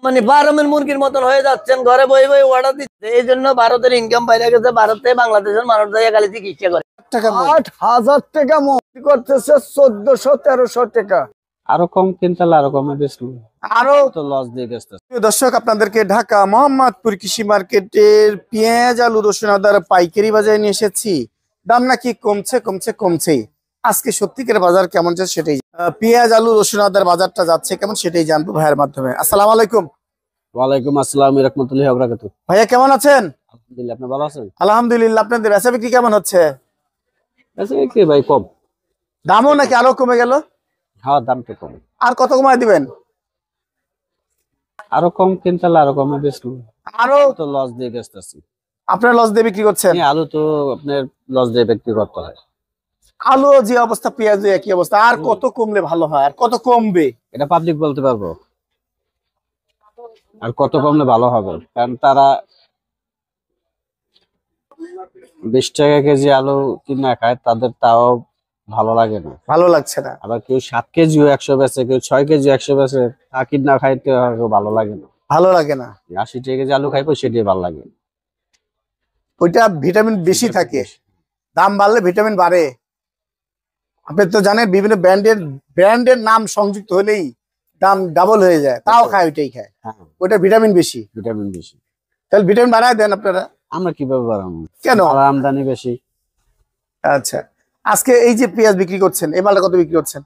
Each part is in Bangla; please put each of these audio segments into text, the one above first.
মানে ফার্মের মুরগির মতন হয়ে যাচ্ছেন, ঘরে বই বই অর্ডার দিচ্ছে। এই জন্য ভারতের ইনকাম বাইরে গেছে, ভারতে বাংলাদেশের মানুষ যাই খালি চিকিৎসা করে। 8,000 টাকা মজুরি করতেছে, 1400-1300 টাকা। আরো কম কিনতালে আরো কমে বেচবো, আরো তো লস দিয়ে বেচতেছে। দর্শক, আপনাদেরকে ঢাকা মোহাম্মদপুর কৃষি মার্কেটের পেঁয়াজ, আলু, রসুন, আদার পাইকারি বাজারে নিয়ে এসেছি। দাম নাকি কমছেই। আজকে সত্যিকারের বাজার কেমন যাচ্ছে সেটাই, পেঁয়াজ, আলু, রসুন, আদার বাজারটা যাচ্ছে কেমন সেটাই জানবো ভাইয়ের মাধ্যমে। আসসালামু আলাইকুম। ওয়ালাইকুম আসসালাম ওয়া রাহমাতুল্লাহি ওয়া বারাকাতুহু। ভাইয়া কেমন আছেন? আলহামদুলিল্লাহ, আপনি ভালো আছেন? আলহামদুলিল্লাহ। আপনাদের বেচা বিক্রি কেমন হচ্ছে? আচ্ছা, কি ভাই কম? দামও নাকি আরো কমে গেল? হ্যাঁ, দাম তো কম। আর কত কমায় দিবেন? আরো কম কিনতালে আরো কমে বেচবো, আরো তো লস দিয়ে বেচতেছি। আপনারা লস দিয়ে বিক্রি করছেন? আলু তো আপনার লস দিয়ে বিক্রি করতে হয়। আলু যে অবস্থা, পেঁয়াজ একই অবস্থা। আর কত কমলে ভালো হয়? আর কত কমবে এটা পাবলিক বলতে পারবো, আর কত কমলে ভালো হবে, কারণ তারা 20 টাকা কেজি আলু কিনা খায়, তাদের তাও ভালো লাগে না, ভালো লাগছে না। আবার কেউ 7 কেজিও 100 বেচে, কেউ 6 কেজি 100 বেচে, তা কিনা খাইতে ভালো লাগে না। 80 টাকা কেজি আলু খাইবো, সেটাই ভালো লাগে। ওইটা ভিটামিন বেশি থাকে, দাম বাড়লে ভিটামিন বাড়ে। আপনি তো জানেন বিভিন্ন ব্র্যান্ডের নাম সংযুক্ত হলেই দাম ডাবল হয়ে যায়, তাও খায় ওইটাই খায়। ওইটা ভিটামিন বেশি। তাহলে ভিটামিন বাড়ায় দেন আপনারা। আমরা কিভাবে বাড়াবো? কেন? আমদানি বেশি। আচ্ছা, আজকে এই যে পেঁয়াজ বিক্রি করছেন, এই মালটা কত বিক্রি করছেন?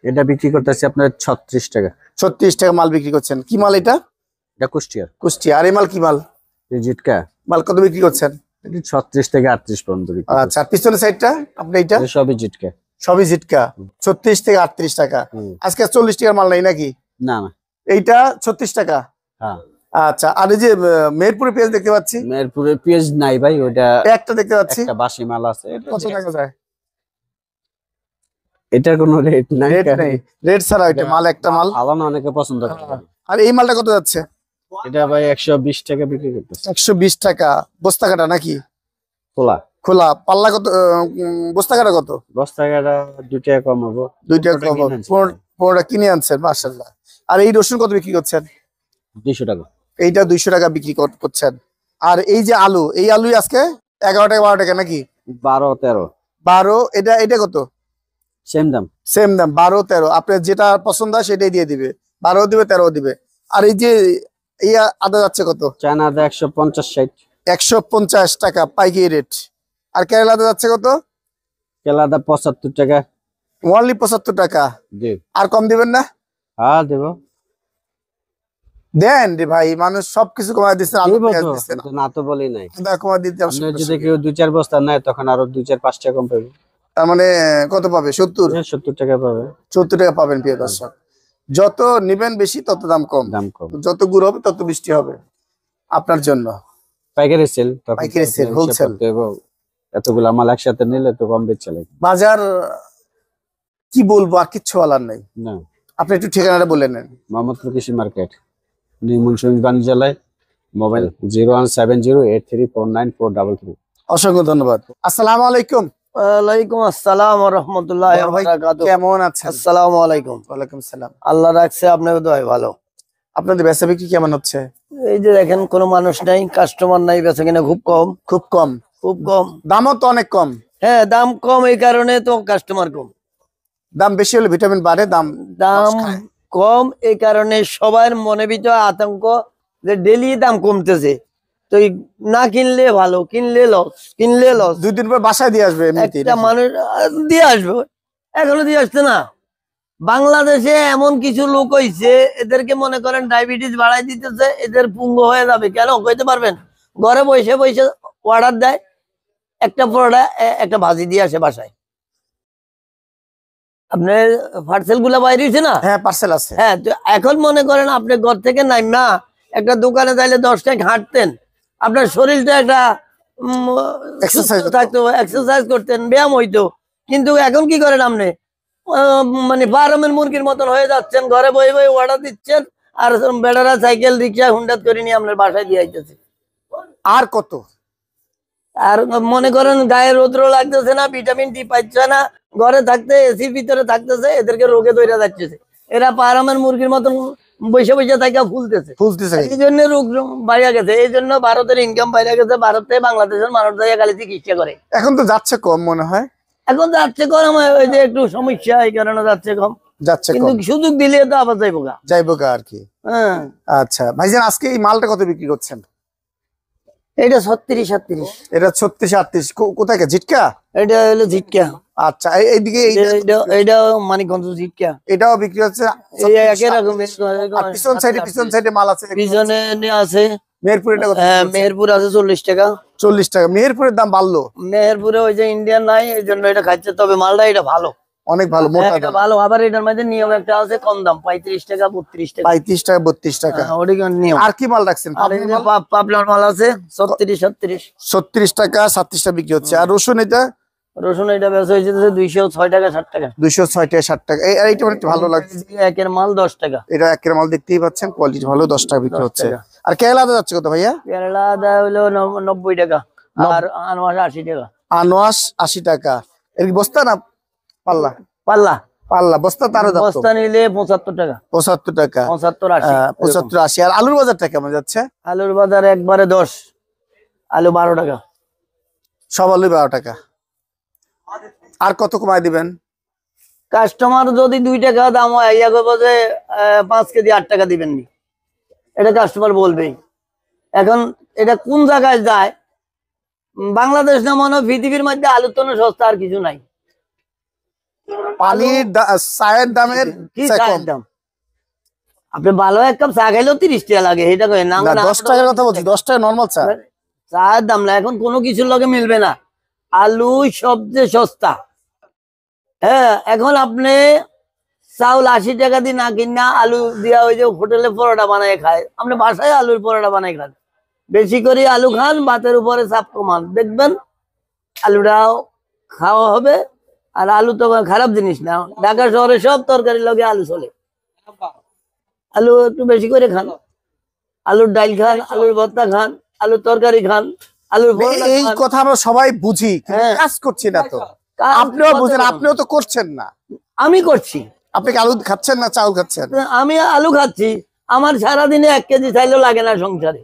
এটা বিক্রি করতেছি আপনার 36 টাকা। 36 টাকা মাল বিক্রি করছেন। কি মাল এটা? এটা কুষ্টিয়া। আর এই মাল কি মাল? জিটকা মাল কত বিক্রি করছেন? 36 থেকে 38 পর্যন্ত। আচ্ছা, আর পিছনের সাইডটা আপনি এইটা? সবই জিটকা। 36 থেকে 38 টাকা। আজকে 40 টাকার মাল নাই নাকি? না, এইটা 36 টাকা। হ্যাঁ। আচ্ছা, আর এই যে মেহেরপুরের পেঁয়াজ দেখতে পাচ্ছি। মেহেরপুরের পেঁয়াজ নাই ভাই, ওটা একটা দেখতে পাচ্ছি, একটা বাসি মাল আছে। কত টাকা যায়? এটার কোনো রেট নাই। রেট ছাড়া এটা মাল, একটা মাল আলাদা অনেকে পছন্দ করে। আর এই মালটা কত যাচ্ছে? এটা ভাই 120 টাকা বিক্রি করতেছে। 120 টাকা বস্তা কাটা নাকি? খোলা পাল্লা কত? বস্তা কাটা কত? বস্তা কাটা 2 টাকা কম হবে। 2 টাকা কম হবে। 15টা কিনে আনছেন, মাশাআল্লাহ। আর এই রসুন কত বিক্রি করছেন? 200 টাকা। এইটা 200 টাকা বিক্রি করছেন। আর এই যে আলু, এই আলুই আজকে 11 টাকা 12 টাকা নাকি? 12 এটা কত? সেম দাম 12 13। আপনার যেটা পছন্দ হয় সেটাই দিয়ে দিবে, 12 দিবে 13 দিবে। আর এই যে এই আদা যাচ্ছে কত? চায়না আদা 150-60। 150 টাকা পাইকারি রেট। আর কেরালা আদা যাচ্ছে কত? কেলা আদা 75 টাকা। ওনলি 75 টাকা। আর কম দিবেন না? হ্যাঁ দেব। দেন রে ভাই, মানুষ সবকিছু কমায় দিচ্ছে, আলু পেঁয়াজ দিচ্ছে না তো বলি নাই। আদা কমায় দিতে হবে। যদি কেউ 2-4 বস্তা নেয়, তখন আরো 2-4-5 টাকা কম পাবে। তার মানে কত পাবে? 70 টাকা পাবে। 70 টাকা পাবেন প্রিয় দর্শক। যত নিবেন বেশি তত দাম কম। যত গুড় হবে তত বৃষ্টি হবে আপনার জন্য। পাইকারি সেল, হোলসেল। এতগুলা মাল একসাথে নিলে তো কম বেচে লাগে। বাজার কি বলবো, আর কিচ্ছু বলার নাই। না, আপনি একটু ঠিকানাটা বলে নেন। মোহাম্মদপুর কৃষি মার্কেট, নিউ মুন্সিগঞ্জ জেলায়। মোবাইল 01708349433। অসংখ্য ধন্যবাদ। আসসালামু আলাইকুম। ওয়ালাইকুম আসসালাম ওয়া রাহমাতুল্লাহি ওয়া বারাকাতুহু। কেমন আছেন? আসসালামু আলাইকুম। ওয়ালাইকুম সালাম। আল্লাহ রাখছে, আপনাকে দোয়া ভালো। আপনাদের বেচা বিক্রি কেমন হচ্ছে? এই যে দেখেন, কোনো মানুষ নাই, কাস্টমার নাই, বেচা কিনা খুব কম। দামও তো অনেক কম। হ্যাঁ, দাম কম, এই কারণে তো কাস্টমার কম। দাম বেশি হলে ভিটামিন বাড়ে, দাম কম এই কারণে সবার মনে ভিতরে আতঙ্ক যে ডেলি দাম কমতেছে, তো না কিনলে ভালো, কিনলে লস। 2 দিন পর বাসায় দিয়ে আসবে। একটা মানুষ দিয়ে আসবে, এখনো দিয়ে আসছে না। বাংলাদেশে এমন কিছু লোক হইছে, এদেরকে মনে করেন ডায়াবেটিস বাড়াই দিতেছে, এদের পুঙ্গ হয়ে যাবে। কেন কইতে পারবেন? ঘরে বসে অর্ডার দেয়, একটা পরোটা একটা ভাজি দিয়ে আসে বাসায়। আপনার পার্সেল গুলা বাইরে হয়েছে না? হ্যাঁ, পার্সেল আছে। হ্যাঁ, তো এখন মনে করেন আপনি ঘর থেকে নাইমা একটা দোকানে যাইলে 10 টাকা হাঁটতেন, আপনার শরীরটা একটা এক্সারসাইজ করতেন, ব্যায়াম হইতো। কিন্তু এখন কি করেন আপনি? মানে ফার্মের মুরগির মতন হয়ে যাচ্ছেন, ঘরে বই বই অর্ডার দিচ্ছেন, আর বেটারা সাইকেল রিক্সা হুন্ডাত করে নিয়ে আপনার বাসায় দিয়ে আইতেছে। আর কত? আর মনে করেন গায়ে রৌদ্র লাগতেছে না, ভিটামিন ডি পাচ্ছে না, ঘরে থাকতে এসির ভিতরে থাকতেছে, এদেরকে রোগে ধরে যাচ্ছে। এরা ফার্মের মুরগির মতন বৈশা বৈশা থাকা ফুলতেছে এই জন্য রোগ বাইরে গেছে, এই জন্য ভারতের ইনকাম বাইরে গেছে, ভারতে বাংলাদেশের মানুষ খালি চিকিৎসা করে। এখন তো যাচ্ছে কম মনে হয়, এখন যাচ্ছে কম, ওই যে একটু সমস্যা এই কারণে যাচ্ছে কম, কিন্তু সুযোগ দিলে তো আবার যাইবো আর কি। আচ্ছা ভাইজান, আজকে এই মালটা কত বিক্রি করছেন? এটা 36-38। এটা 36-38 কোথায় জিটকা? এটা হলো জিটকা। আচ্ছা এইদিকে এইটা মানিকগঞ্জ জিটকা, এটাও বিক্রি হচ্ছে একই রকমের। পিছন সাইডে মাল আছে, পিছনে আছে মেহেরপুর। এটা মেহেরপুর আছে 40 টাকা। 40 টাকা। মেহেরপুরের দাম বাড়লো? মেহেরপুরে ওই যে ইন্ডিয়ান নাই, এই জন্য এটা খাচ্ছে, তবে মালটা এটা ভালো, অনেক ভালো, মোটা ভালো। আবার এটার মধ্যে নিয়ম একটা আছে, কম দাম, 35 টাকা 32 টাকা। 35 টাকা 32 টাকা। নিয়ম। আর কি মাল রাখছেন? পাবলার মাল আছে 36-37। 36 টাকা 37 টাকা বিক্রি হচ্ছে। আর রসুন? এটা রসুন এটা বেচা হয়েছে 206 টাকা 60 টাকা। 206 টাকা 60 টাকা। এইটা অনেক ভালো লাগছে। একের মাল 10 টাকা। এটা একের মাল দেখতেই পাচ্ছেন, কোয়ালিটি ভালো, 10 টাকা বিক্রি হচ্ছে। আর কেরালাতে যাচ্ছে কত ভাইয়া? কেরালা হলো 90 টাকা, আর আনোয়ার 80 টাকা। আনোয়াস 80 টাকা। এর কি বস্তা না পাল্লা? পাল্লা। পাল্লা। বস্তা তারও দাম? বস্তা নিলে 75 টাকা। 75 টাকা। 75-80। 75-80। আর আলুর বাজারটা কেমন যাচ্ছে? আলুর বাজার একবারে 10, আলু 12 টাকা। সব আলু 12 টাকা। আর কত কমায় দিবেন? কাস্টমার যদি 2 টাকা দাম হয়, ইয়া করবো যে 5 কেজি 8 টাকা দিবেন নি, এটা কাস্টমার বলবেই। এখন এটা কোন জায়গায় যায়, বাংলাদেশ না মনে হয় পৃথিবীর মধ্যে আলুর তো সস্তা আর কিছু নাই। পানির চায়ের দামের কি চায়ের দাম? আপনি ভালো এক কাপ চা খাইলেও 30 টাকা লাগে, এটা কই না? 10 টাকার কথা বলছি, 10 টাকা নরমাল চা। চায়ের দাম না, এখন কোনো কিছুর লগে মিলবে না। আলু সবচেয়ে সস্তা। হ্যাঁ, এখন আপনি চাউল 80 টাকা দিয়ে না কিনা আলু দিয়া ওই যে হোটেলে পরোটা বানাই খায়, আপনি বাসায় আলুর পরোটা বানাই খান। বেশি করে আলু খান, ভাতের উপরে চাপ কমান, দেখবেন আলুটাও খাওয়া হবে। আর আলু তো খারাপ জিনিস না, ঢাকা শহরে সব তরকারির লগে আলু চলে। আলু একটু বেশি করে খান, আলুর ডাল খান, আলুর ভর্তা খান, আলুর তরকারি খান, আলুর এই কথা আমরা সবাই বুঝি, কাজ করছি না তো। আপনিও বুঝেন, আপনিও তো করছেন না। আমি করছি। আপনি কি আলু খাচ্ছেন না চাউল খাচ্ছেন? আমি আলু খাচ্ছি, আমার সারাদিনে 1 কেজি চাইলেও লাগে না সংসারে।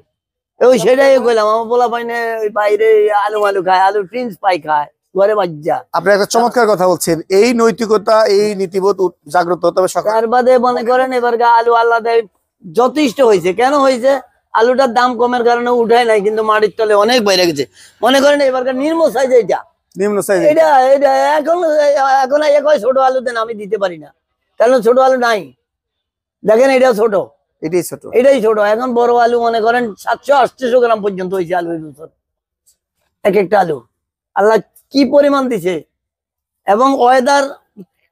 ওই সেটাই কইলাম, আমার বলা পাই না বাইরে আলু খায়, আলু প্রিন্স পাই খায়, ঘরে বাজ্জা। আপনি একটা চমৎকার কথা বলছেন, এই নৈতিকতা, এই নীতিবোধ জাগ্রত হতে হবে। তার বাদে মনে করেন এবার আলু আল্লাহ দেয় যথেষ্ট হয়েছে। কেন হয়েছে? আলুটার দাম কমের কারণে উঠায় নাই, কিন্তু মাটির তলে অনেক বাইরে গেছে। মনে করেন এবারকার নিম্ন সাইজ, এটা নিম্ন সাইজ, এটা এখন ছোট আলু দেন, আমি দিতে পারি না, কারণ ছোট আলু নাই। দেখেন এটা ছোট, এটাই ছোট। এখন বড় আলু মনে করেন 700-800 গ্রাম পর্যন্ত হয়েছে আলু এই বছর, এক একটা আলু। আল্লাহ কি পরিমাণ দিছে, এবং ওয়েদার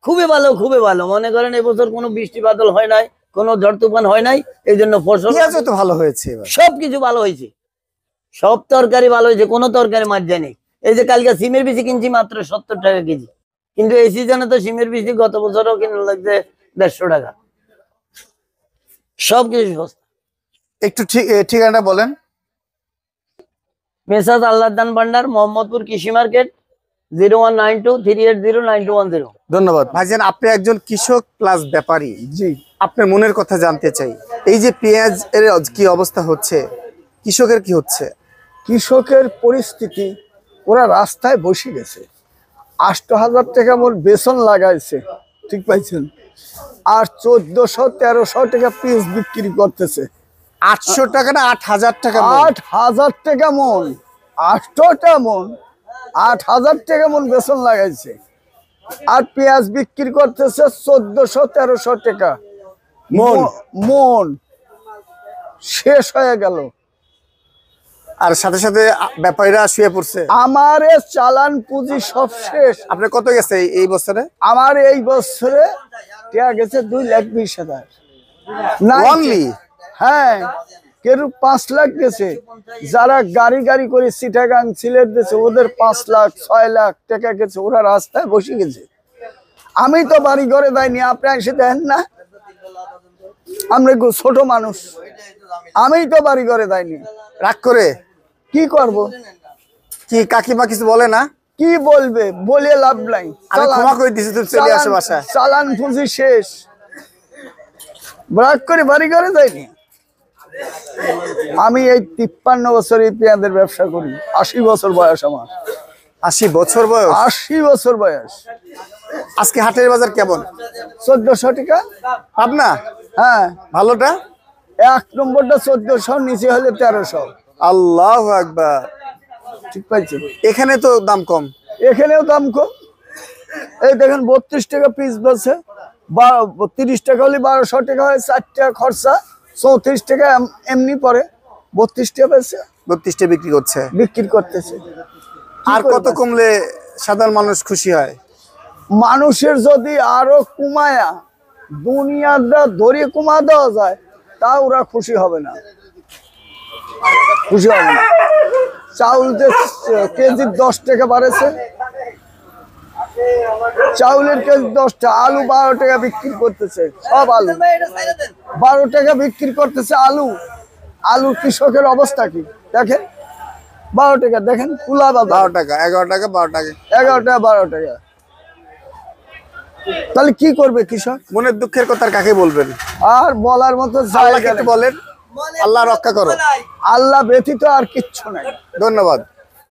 খুবই ভালো, খুবই ভালো। মনে করেন এবছর কোনো বৃষ্টি বাদল হয় নাই, কোনো ঝড় তুফান হয় নাই, এই জন্য ফসল তো ভালো হয়েছে। সবকিছু ভালো হয়েছে, সব তরকারি ভালো হয়েছে, কোনো তরকারি মার যায়নি। এই যে কালকে সিমের বিচি কিনছি মাত্র 70 টাকা কেজি, কিন্তু এই সিজনে তো সিমের বিচি গত বছরও কিনে লাগছে 150 টাকা। সবকিছু সস্তা। একটু ঠিকানাটা বলেন। মেসাজ আল্লাহর দান ভান্ডার, মোহাম্মদপুর কৃষি মার্কেট, 0192380910। ধন্যবাদ ভাইজান, আপনি একজন কৃষক প্লাস ব্যাপারী। জি, আপনার মনের কথা জানতে চাই। এই যে পেঁয়াজ এর কি অবস্থা হচ্ছে, কৃষকের কি হচ্ছে? কৃষকের পরিস্থিতি, ওরা রাস্তায় বসে গেছে। 8,000 টাকা মোট বেতন লাগাইছে, ঠিক পাইছেন, আর 1400-1300 টাকা পিস বিক্রি করতেছে। 800 টাকা না 8,000 টাকা? 8,000 টাকা মন, 8টা মন, 8,000 টাকা মন বেতন লাগাইছে। আর পেঁয়াজ বিক্রি করতেছে 1400-1300 টাকা মন। শেষ হয়ে গেল। আর সাথে সাথে ব্যাপারীরা শুয়ে পড়ছে। আমার চালান পুঁজি সব শেষ। আপনার কত গেছে এই বছরে? আমার এই বছরে গেছে 2,20,000। হ্যাঁ, কেউ 5 লাখ গেছে। যারা গাড়ি করে চিটাগাং সিলেট দিয়েছে, ওদের 5 লাখ 6 লাখ টাকা গেছে। ওরা রাস্তায় বসে গেছে। আমি তো বাড়ি ঘরে দেয়নি, আপনি এসে দেন না, আমরা ছোট মানুষ, আমি তো বাড়ি ঘরে দেয়নি। রাগ করে কি করব? কি কাকিমা কিছু বলে না? কি বলবে, বলে লাভ নাই। আমি ক্ষমা করে দিছি, তুমি চলে আসো বাসায়। চালান পুঁজি শেষ। ব্রাক করে বাড়ি ঘরে যাইনি। আমি এই 53 বছর এই পেঁয়াজের ব্যবসা করি। 80 বছর বয়স আমার। 80 বছর বয়স। 80 বছর বয়স। আজকে হাটের বাজার কেমন? 1400 টাকা। পাবনা? হ্যাঁ। ভালোটা? 1 নম্বরটা 1400, নিচে হলে 1300। আল্লাহু আকবার। ঠিক পাইছেন? এখানে তো দাম কম। এখানেও দাম কম। এই দেখেন 32 টাকা পিস বলছে, 30 টাকা হলে 1200 টাকা হয়, 4 টাকা খরচা, 34 টাকা এমনি পরে, 32 টাকা পেয়েছে, 32 টাকা বিক্রি করছে। বিক্রি করতেছে। আর কত কমলে সাধারণ মানুষ খুশি হয়? মানুষের যদি আরো কমায়া দুনিয়াটা ধরে কমা দেওয়া যায়, তা ওরা খুশি হবে না, খুশি হবে না। চাউল যে কেজি 10 টাকা বাড়েছে, চাউলের কেজি 10 টাকা, আলু 12 টাকা বিক্রি করতেছে, সব আলু 12 টাকা বিক্রি করতেছে। আলু কৃষকের অবস্থা কি দেখেন, 12 টাকা দেখেন, কুলা বাজার 12 টাকা, 11 টাকা, 12 টাকা, 11 টাকা 12 টাকা। তাহলে কি করবে কৃষক? মনের দুঃখের কথা কাকে বলবেন? আর বলার মতো আল্লাহকে একটু বলেন, আল্লাহ রক্ষা করো। আল্লাহ ব্যতীত আর কিচ্ছু নাই। ধন্যবাদ।